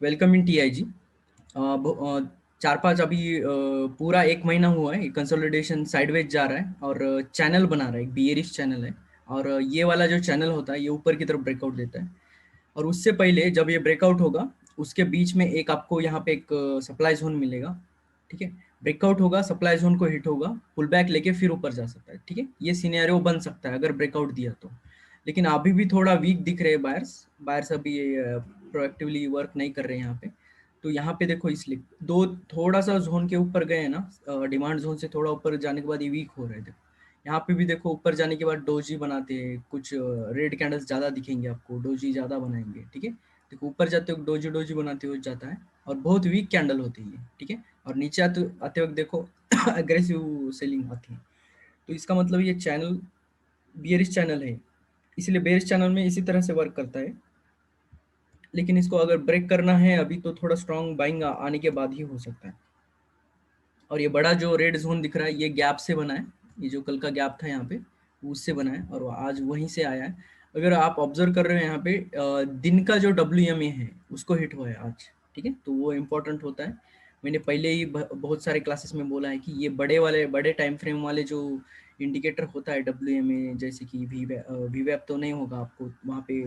Welcome in TIG. 4-5 अभी पूरा 1 महीना हुआ है, कंसोलिडेशन साइडवेज जा रहा है और चैनल बना रहा है, एक बियरिश चैनल है। और ये वाला जो चैनल होता है ये ऊपर की तरफ ब्रेकआउट देता है। और उससे पहले जब ये ब्रेकआउट होगा उसके बीच में एक आपको यहाँ पे एक सप्लाई जोन मिलेगा, ठीक है। ब्रेकआउट होगा, सप्लाई जोन को हिट होगा, पुल बैक लेके फिर ऊपर जा सकता है, ठीक है। ये सिनेरियो बन सकता है अगर ब्रेकआउट दिया तो। लेकिन अभी भी थोड़ा वीक दिख रहे हैं बायर्स। बायर्स अभी प्रोएक्टिवली वर्क नहीं कर रहे हैं यहाँ पे। तो यहाँ पे देखो इसलिए दो थोड़ा सा जोन के ऊपर गए हैं ना, डिमांड जोन से थोड़ा ऊपर जाने के बाद ये वीक हो रहे थे। यहाँ पे भी देखो ऊपर जाने के बाद डोजी बनाते हैं, कुछ रेड कैंडल्स ज्यादा दिखेंगे आपको, डोजी ज्यादा बनाएंगे, ठीक है। देखो ऊपर जाते वक्त डोजी डोजी बनाते हुए जाता है और बहुत वीक कैंडल होती है, ठीक है। और नीचे आते आते वक्त देखो अग्रेसिव सेलिंग आती है। तो इसका मतलब ये चैनल बेयरिश चैनल है, इसलिए बेयरिश चैनल में इसी तरह से वर्क करता है। लेकिन इसको अगर ब्रेक करना है अभी तो थोड़ा स्ट्रॉन्ग बाइंग आने के बाद ही हो सकता है। और ये बड़ा जो रेड जोन दिख रहा है ये गैप से बना है, ये जो कल का गैप था यहाँ पे उससे बना है और आज वहीं से आया है। अगर आप ऑब्जर्व कर रहे हो यहाँ पे दिन का जो WMA है उसको हिट हुआ है आज, ठीक है। तो वो इम्पोर्टेंट होता है। मैंने पहले ही बहुत सारे क्लासेस में बोला है कि ये बड़े टाइम फ्रेम वाले जो इंडिकेटर होता है WMA, जैसे कि वी वैप तो नहीं होगा आपको वहाँ पे,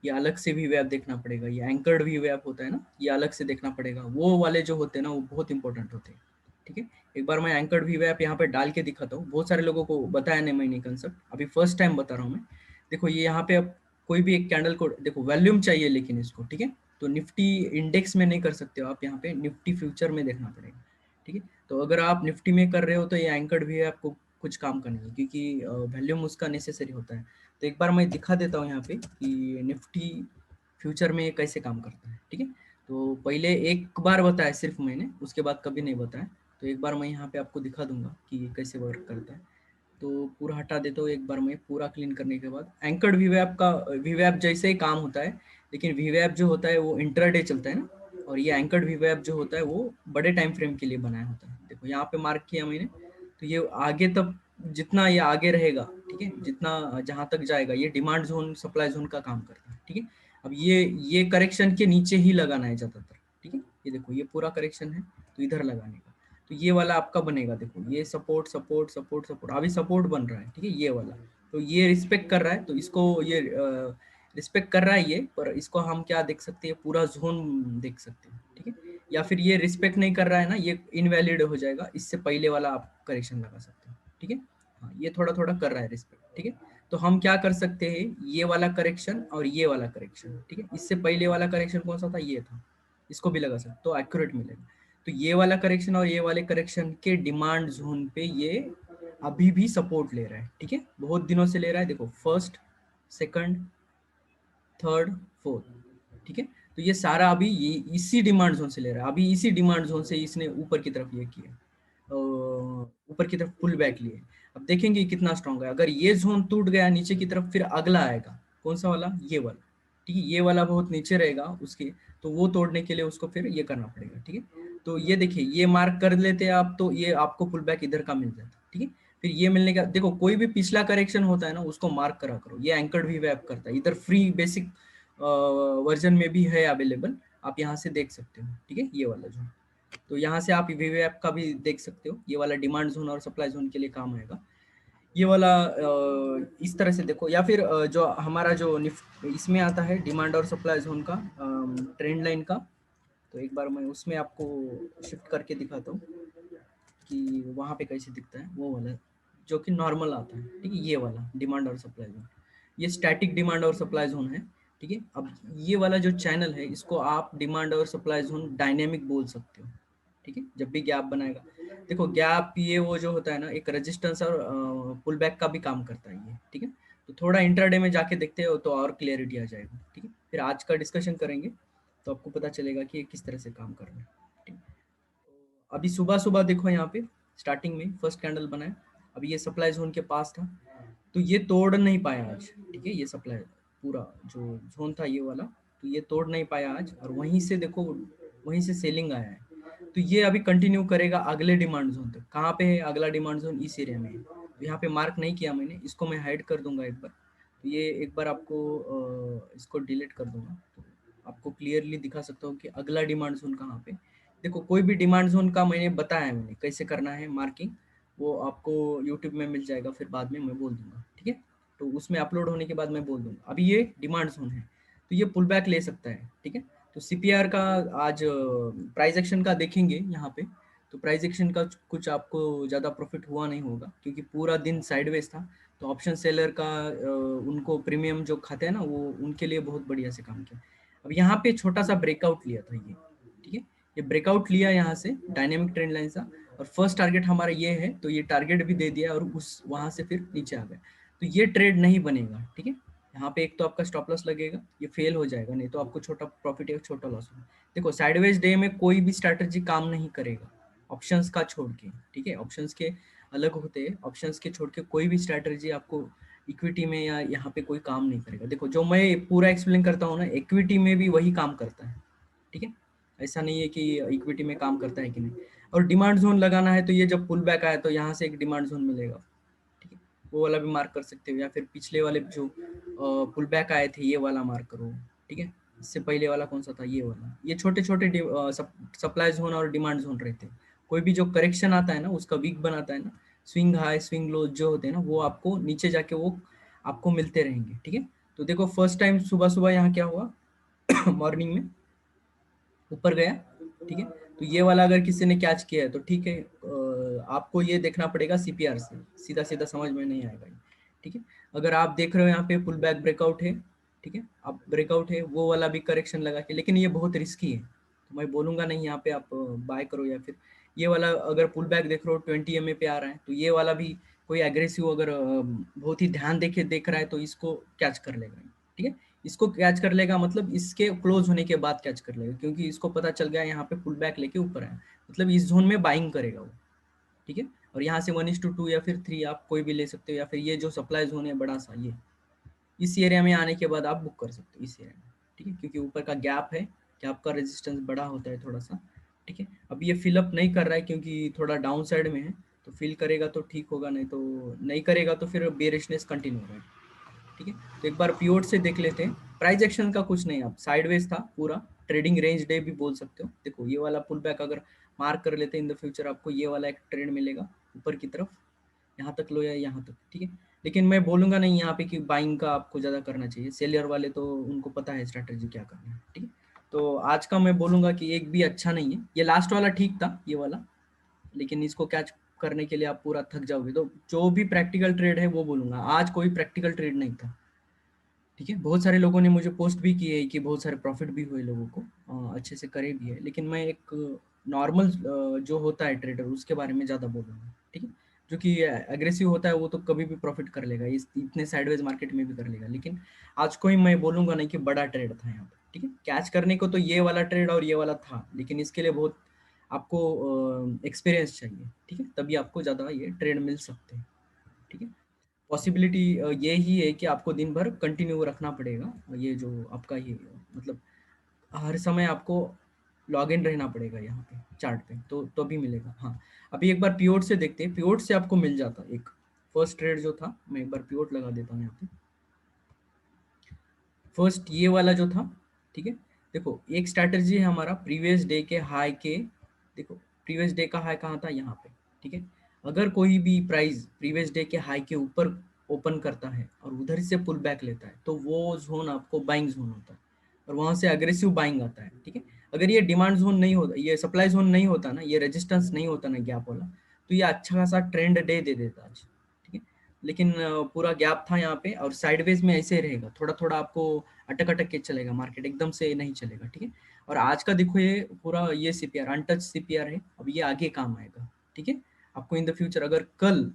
ये अलग से वी वैप देखना पड़ेगा। ये एंकर्ड वी वैप होता है ना, ये अलग से देखना पड़ेगा। वो वाले जो होते हैं ना वो बहुत इंपॉर्टेंट होते हैं, ठीक है। एक बार मैं एंकर्ड वी वैप यहाँ पे डाल के दिखाता हूँ, बहुत सारे लोगों को बताया नहीं मैंने कंसेप्ट, अभी फर्स्ट टाइम बता रहा हूँ मैं। देखो ये यहाँ पे अब कोई भी एक कैंडल को देखो, वॉल्यूम चाहिए लेकिन इसको, ठीक है। तो निफ्टी इंडेक्स में नहीं कर सकते हो आप, यहाँ पे निफ्टी फ्यूचर में देखना पड़ेगा, ठीक है। तो अगर आप निफ्टी में कर रहे हो तो ये एंकर्ड वी वैप आपको कुछ काम का नहीं है, क्योंकि वॉल्यूम उसका नेसेसरी होता है। तो एक बार मैं दिखा देता हूँ यहाँ पे कि निफ्टी फ्यूचर में कैसे काम करता है, ठीक है। तो पहले एक बार बताया सिर्फ मैंने, उसके बाद कभी नहीं बताया। तो एक बार मैं यहाँ पे आपको दिखा दूंगा कि ये कैसे वर्क करता है। तो पूरा हटा देता हूँ एक बार मैं, पूरा क्लीन करने के बाद एंकर्ड वीवैप का वीवैप जैसे ही काम होता है। लेकिन वीवैप जो होता है वो इंट्राडे चलता है ना, और ये एंकर्ड वीवैप जो होता है वो बड़े टाइम फ्रेम के लिए बनाया होता है। देखो यहाँ पे मार्क किया मैंने, तो ये आगे तक जितना ये आगे रहेगा, ठीक है, जितना जहां तक जाएगा ये डिमांड जोन सप्लाई जोन का काम करता है, ठीक है। अब ये करेक्शन के नीचे ही लगाना है ज्यादातर, ठीक है। ये देखो ये पूरा करेक्शन है तो इधर लगाने का। तो ये वाला आपका बनेगा, देखो ये सपोर्ट सपोर्ट सपोर्ट सपोर्ट, अभी सपोर्ट बन रहा है, ठीक है, ये वाला। तो ये रिस्पेक्ट कर रहा है, तो इसको ये रिस्पेक्ट कर रहा है ये, पर इसको हम क्या देख सकते हैं, पूरा जोन देख सकते हैं, ठीक है। या फिर ये रिस्पेक्ट नहीं कर रहा है ना, ये इनवैलिड हो जाएगा, इससे पहले वाला आप करेक्शन लगा सकते हैं, ठीक है। हाँ ये थोड़ा थोड़ा कर रहा है रिस्पेक्ट, ठीक है। तो हम क्या कर सकते हैं, ये वाला करेक्शन और ये वाला करेक्शन, ठीक है। इससे पहले वाला करेक्शन कौन सा था, ये था, इसको भी लगा सकते तो एक्यूरेट मिलेगा। तो ये वाला करेक्शन और ये वाले करेक्शन के डिमांड जोन पे ये अभी भी सपोर्ट ले रहा है, ठीक है, बहुत दिनों से ले रहा है। देखो फर्स्ट, सेकंड, थर्ड, फोर्थ, ठीक है। तो ये सारा अभी ये इसी डिमांड जोन से ले रहा है, अभी इसी डिमांड जोन से इसने ऊपर की तरफ ये किया, ऊपर की तरफ पुल बैक लिए। अब देखेंगे कितना स्ट्रॉन्ग है। अगर ये जोन टूट गया नीचे की तरफ, फिर अगला आएगा कौन सा वाला, ये वाला, ठीक है। ये वाला बहुत नीचे रहेगा उसके, तो वो तोड़ने के लिए उसको फिर ये करना पड़ेगा, ठीक है। तो ये देखिए ये मार्क कर लेते हैं आप, तो ये आपको पुल बैक इधर का मिल जाता, ठीक है। फिर ये मिलने का देखो, कोई भी पिछला करेक्शन होता है ना उसको मार्क करा करो, ये एंकर्ड भी वैप करता है, इधर फ्री बेसिक वर्जन में भी है अवेलेबल, आप यहाँ से देख सकते हो, ठीक है, ये वाला जो। तो यहाँ से आप वीवे ऐप का भी देख सकते हो, ये वाला डिमांड जोन और सप्लाई जोन के लिए काम आएगा। ये वाला इस तरह से देखो, या फिर जो हमारा जो इसमें आता है डिमांड और सप्लाई जोन का ट्रेंड लाइन का, तो एक बार मैं उसमें आपको शिफ्ट करके दिखाता हूँ कि वहाँ पे कैसे दिखता है वो वाला, जो कि नॉर्मल आता है, ठीक है। ये वाला डिमांड और सप्लाई जोन, ये स्टैटिक डिमांड और सप्लाई जोन है, ठीक है। अब ये वाला जो चैनल है इसको आप डिमांड और सप्लाई जोन डायनेमिक बोल सकते हो, ठीक है। जब भी गैप बनाएगा, देखो गैप ये वो जो होता है ना, एक रेजिस्टेंस और पुल बैक का भी काम करता है ये, ठीक है। तो थोड़ा इंट्राडे में जाके देखते हो तो और क्लियरिटी आ जाएगा, ठीक है। फिर आज का डिस्कशन करेंगे तो आपको पता चलेगा कि ये किस तरह से काम कर रहा है, ठीक है। अभी सुबह सुबह देखो यहाँ पे स्टार्टिंग में फर्स्ट कैंडल बनाया, अभी ये सप्लाई जोन के पास था, तो ये तोड़ नहीं पाया आज, ठीक है। ये सप्लाई पूरा जो जोन था ये वाला, तो ये तोड़ नहीं पाया आज, और वहीं से देखो वहीं से सेलिंग आया है। तो ये अभी कंटिन्यू करेगा अगले डिमांड जोन तक। कहाँ पे है अगला डिमांड जोन, इस एरिया में है। तो यहाँ पे मार्क नहीं किया मैंने, इसको मैं हाइड कर दूंगा एक बार। तो ये एक बार आपको इसको डिलीट कर दूंगा, तो आपको क्लियरली दिखा सकता हूँ कि अगला डिमांड जोन कहाँ पे। देखो कोई भी डिमांड जोन का मैंने बताया है, मैंने कैसे करना है मार्किंग, वो आपको यूट्यूब में मिल जाएगा, फिर बाद में मैं बोल दूंगा, ठीक है। तो उसमें अपलोड होने के बाद मैं बोल दूंगा। अभी ये डिमांड जोन है तो ये पुल बैक ले सकता है, ठीक है। तो सीपीआर का आज प्राइस एक्शन का देखेंगे यहाँ पे। तो प्राइस एक्शन का कुछ आपको ज़्यादा प्रॉफिट हुआ नहीं होगा क्योंकि पूरा दिन साइडवेज था। तो ऑप्शन सेलर का उनको प्रीमियम जो खाते हैं ना, वो उनके लिए बहुत बढ़िया से काम किया। अब यहाँ पे छोटा सा ब्रेकआउट लिया था ये, ठीक है। ये ब्रेकआउट लिया यहाँ से डायनेमिक ट्रेंड लाइन सा, और फर्स्ट टारगेट हमारा ये है तो ये टारगेट भी दे दिया और उस वहां से फिर नीचे आ गया। तो ये ट्रेड नहीं बनेगा, ठीक है। यहाँ पे एक तो आपका स्टॉप लॉस लगेगा, ये फेल हो जाएगा, नहीं तो आपको छोटा प्रॉफिट या छोटा लॉस होगा। देखो साइडवेज डे में कोई भी स्ट्रैटेजी काम नहीं करेगा ऑप्शंस का छोड़ के, ठीक है। ऑप्शंस के अलग होते हैं, ऑप्शंस के छोड़ के कोई भी स्ट्रैटेजी आपको इक्विटी में या यहाँ पे कोई काम नहीं करेगा। देखो जो मैं पूरा एक्सप्लेन करता हूँ ना, इक्विटी में भी वही काम करता है, ठीक है। ऐसा नहीं है कि इक्विटी में काम करता है कि नहीं। और डिमांड जोन लगाना है तो ये जब पुल बैक आया तो यहाँ से एक डिमांड जोन मिलेगा, ठीक है। वो वाला भी मार्क कर सकते हो, या फिर पिछले वाले जो पुल बैक आए थे ये वाला मार्क करो, ठीक है। इससे पहले वाला कौन सा था, ये वाला। ये छोटे छोटे सप्लाई जोन और डिमांड जोन रहते हैं। कोई भी जो करेक्शन आता है ना उसका वीक बनाता है ना, स्विंग हाई स्विंग लो जो होते हैं ना, वो आपको नीचे जाके वो आपको मिलते रहेंगे, ठीक है। तो देखो फर्स्ट टाइम सुबह सुबह यहाँ क्या हुआ मॉर्निंग में ऊपर गया, ठीक है। तो ये वाला अगर किसी ने कैच किया है तो ठीक है, आपको ये देखना पड़ेगा सीपीआर से, सीधा सीधा समझ में नहीं आएगा ये, ठीक है। अगर आप देख रहे हो यहाँ पे पुल बैक ब्रेकआउट है, ठीक है, आप ब्रेकआउट है वो वाला भी करेक्शन लगा के, लेकिन ये बहुत रिस्की है तो मैं बोलूंगा नहीं यहाँ पे आप बाय करो। या फिर ये वाला अगर पुल बैक देख रहे हो 20 MA पे आ रहा है तो ये वाला भी कोई एग्रेसिव अगर बहुत ही ध्यान देके देख रहा है तो इसको कैच कर लेगा, ठीक है। इसको कैच कर लेगा मतलब इसके क्लोज होने के बाद कैच कर लेगा, क्योंकि इसको पता चल गया यहाँ पे पुल बैक लेके ऊपर आया, मतलब इस जोन में बाइंग करेगा वो, ठीक है। और यहाँ से 1:2 या फिर 3 आप कोई भी ले सकते हो, या फिर ये जो सप्लाई जोन है बड़ा सा, ये इस एरिया में आने के बाद आप बुक कर सकते हो इस एरिया में, ठीक है। क्योंकि ऊपर का गैप है, गैप का रेजिस्टेंस बड़ा होता है थोड़ा सा, ठीक है। अब ये फिलअप नहीं कर रहा है क्योंकि थोड़ा डाउन साइड में है, तो फिल करेगा तो ठीक होगा, नहीं तो नहीं करेगा तो फिर बेरिशनेस कंटिन्यू रहेगा, ठीक है। तो एक बार पीओट से देख लेते हैं। प्राइस एक्शन का कुछ नहीं, आप साइडवेज था पूरा, ट्रेडिंग रेंज डे भी बोल सकते हो। देखो ये वाला पुल बैक अगर मार्क कर लेते हैं इन द फ्यूचर, आपको ये वाला एक ट्रेड मिलेगा ऊपर की तरफ, यहाँ तक लो या यहाँ तक, ठीक है। लेकिन मैं बोलूंगा नहीं यहाँ पे कि बाइंग का आपको ज्यादा करना चाहिए, सेलियर वाले तो उनको पता है स्ट्रैटेजी क्या करना है, ठीक है। तो आज का मैं बोलूंगा कि एक भी अच्छा नहीं है, ये लास्ट वाला ठीक था ये वाला, लेकिन इसको कैच करने के लिए आप पूरा थक जाओगे। तो जो भी प्रैक्टिकल ट्रेड है वो बोलूंगा, आज कोई प्रैक्टिकल ट्रेड नहीं था, ठीक है। बहुत सारे लोगों ने मुझे पोस्ट भी किए कि बहुत सारे प्रॉफिट भी हुए लोगों को, अच्छे से करे भी है, लेकिन मैं एक नॉर्मल जो होता है ट्रेडर उसके बारे में ज़्यादा बोलूँगा, ठीक है। जो कि एग्रेसिव होता है वो तो कभी भी प्रॉफिट कर लेगा, इस इतने साइडवेज मार्केट में भी कर लेगा, लेकिन आज कोई मैं बोलूँगा नहीं कि बड़ा ट्रेड था यहाँ पे, ठीक है। कैच करने को तो ये वाला ट्रेड और ये वाला था, लेकिन इसके लिए बहुत आपको एक्सपीरियंस चाहिए, ठीक है, तभी आपको ज़्यादा ये ट्रेड मिल सकते हैं, ठीक है। पॉसिबिलिटी ये ही है कि आपको दिन भर कंटिन्यू रखना पड़ेगा, ये जो आपका ये मतलब हर समय आपको लॉग इन रहना पड़ेगा यहाँ पे चार्ट पे, तो भी मिलेगा। हाँ, अभी एक बार पीओट से देखते हैं, पीओट से आपको मिल जाता एक फर्स्ट ट्रेड जो था, मैं एक बार पीओट लगा देता हूँ यहाँ पे। फर्स्ट ये वाला जो था, ठीक है। देखो एक स्ट्रैटेजी है हमारा प्रीवियस डे के हाई के, देखो प्रीवियस डे का हाई कहाँ था, यहाँ पे, ठीक है। अगर कोई भी प्राइस प्रीवियस डे के हाई के ऊपर ओपन करता है और उधर से पुल बैक लेता है तो वो जोन आपको बाइंग जोन होता है, और वहां से अग्रेसिव बाइंग आता है, ठीक है। अगर ये डिमांड जोन नहीं होता, ये सप्लाई जोन नहीं होता ना, ये रेजिस्टेंस नहीं होता ना गैप वाला, तो ये अच्छा खासा ट्रेंड डे दे देता आज, ठीक है। लेकिन पूरा गैप था यहाँ पे, और साइडवेज में ऐसे ही रहेगा, थोड़ा थोड़ा आपको अटक अटक के चलेगा मार्केट, एकदम से नहीं चलेगा, ठीक है। और आज का देखो ये पूरा ये सीपीआर अनटच सीपीआर है, अब ये आगे काम आएगा, ठीक है। आपको इन द फ्यूचर अगर कल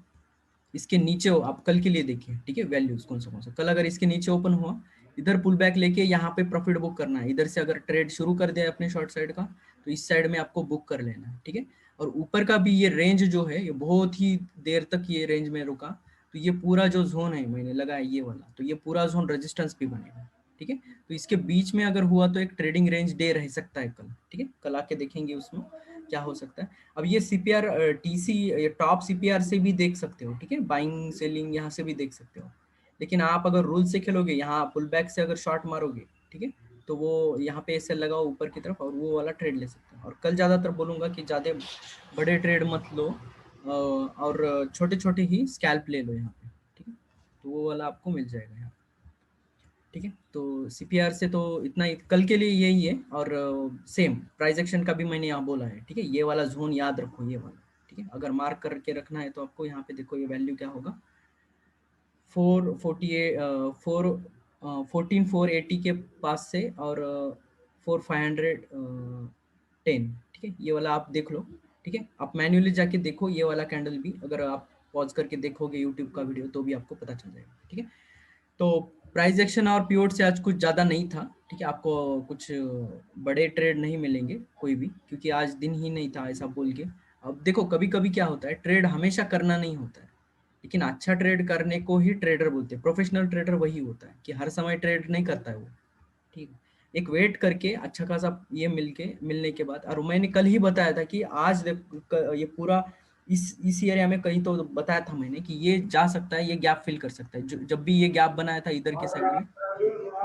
इसके नीचे हो, आप कल के लिए देखिए, ठीक है, वैल्यूज कौन सा कल अगर इसके नीचे ओपन हुआ, इधर पुल बैक लेके यहाँ पे प्रॉफिट बुक करना है, इधर से अगर ट्रेड शुरू कर दिया अपने शॉर्ट साइड का तो इस साइड में आपको बुक कर लेना है, ठीक है। और ऊपर का भी ये रेंज जो है ये बहुत ही देर तक ये रेंज में रुका, तो ये पूरा जो जोन है मैंने लगाया ये वाला, तो ये पूरा जोन रेजिस्टेंस भी बनेगा, ठीक है। तो इसके बीच में अगर हुआ तो एक ट्रेडिंग रेंज डे रह सकता है कल, ठीक है, कल आके देखेंगे उसमें क्या हो सकता है। अब ये सीपीआर टीसी टॉप सीपीआर से भी देख सकते हो, ठीक है, बाइंग सेलिंग यहाँ से भी देख सकते हो, लेकिन आप अगर रूल से खेलोगे यहाँ पुल बैक से अगर शॉर्ट मारोगे, ठीक है, तो वो यहाँ पे सेल लगाओ ऊपर की तरफ और वो वाला ट्रेड ले सकते हैं। और कल ज़्यादातर बोलूँगा कि ज़्यादा बड़े ट्रेड मत लो, और छोटे छोटे ही स्कैल्प ले लो यहाँ पे, ठीक है। तो वो वाला आपको मिल जाएगा यहाँ, ठीक है। तो सीपीआर से तो इतना ही कल के लिए यही है। और सेम प्राइस एक्शन का भी मैंने यहाँ बोला है, ठीक है। ये वाला जोन याद रखो, ये वाला, ठीक है। अगर मार्क करके रखना है तो आपको यहाँ पे देखो ये वैल्यू क्या होगा, 448 फोर 14,480 के पास से, और 4,510, ठीक है। ये वाला आप देख लो, ठीक है। आप मैन्युअली जाके देखो ये वाला कैंडल भी, अगर आप पॉज करके देखोगे यूट्यूब का वीडियो तो भी आपको पता चल जाएगा, ठीक है। तो प्राइस एक्शन और पीओट से आज कुछ ज़्यादा नहीं था, ठीक है। आपको कुछ बड़े ट्रेड नहीं मिलेंगे कोई भी, क्योंकि आज दिन ही नहीं था ऐसा बोल के। अब देखो कभी कभी क्या होता है, ट्रेड हमेशा करना नहीं होता है, लेकिन अच्छा ट्रेड करने को ही ट्रेडर बोलते हैं। प्रोफेशनल ट्रेडर वही होता है कि हर समय ट्रेड नहीं करता है वो, ठीक है। एक वेट करके अच्छा खासा ये मिलने के बाद, और मैंने कल ही बताया था कि आज ये पूरा इस एरिया में कहीं तो बताया था मैंने कि ये जा सकता है, ये गैप फिल कर सकता है। जब भी ये गैप बनाया था इधर के साइड में,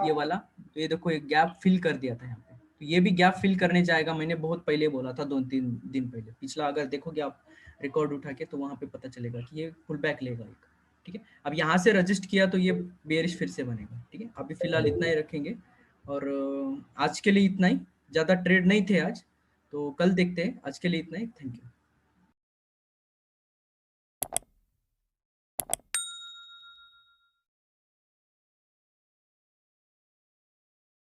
ये वाला, तो ये देखो एक गैप फिल कर दिया था यहाँ पे। तो ये भी गैप फिल करने जाएगा, मैंने बहुत पहले बोला था, 2-3 दिन पहले। पिछला अगर देखोगे आप रिकॉर्ड उठा के, तो वहां पे पता चलेगा कि ये पुल बैक लेगा एक, ठीक है। अब यहाँ से रजिस्ट किया तो ये बेरिश फिर से बनेगा, ठीक है। अभी फिलहाल इतना ही रखेंगे। और आज के लिए इतना ही, ज्यादा ट्रेड नहीं थे आज, तो कल देखते हैं। आज के लिए इतना ही, थैंक यू।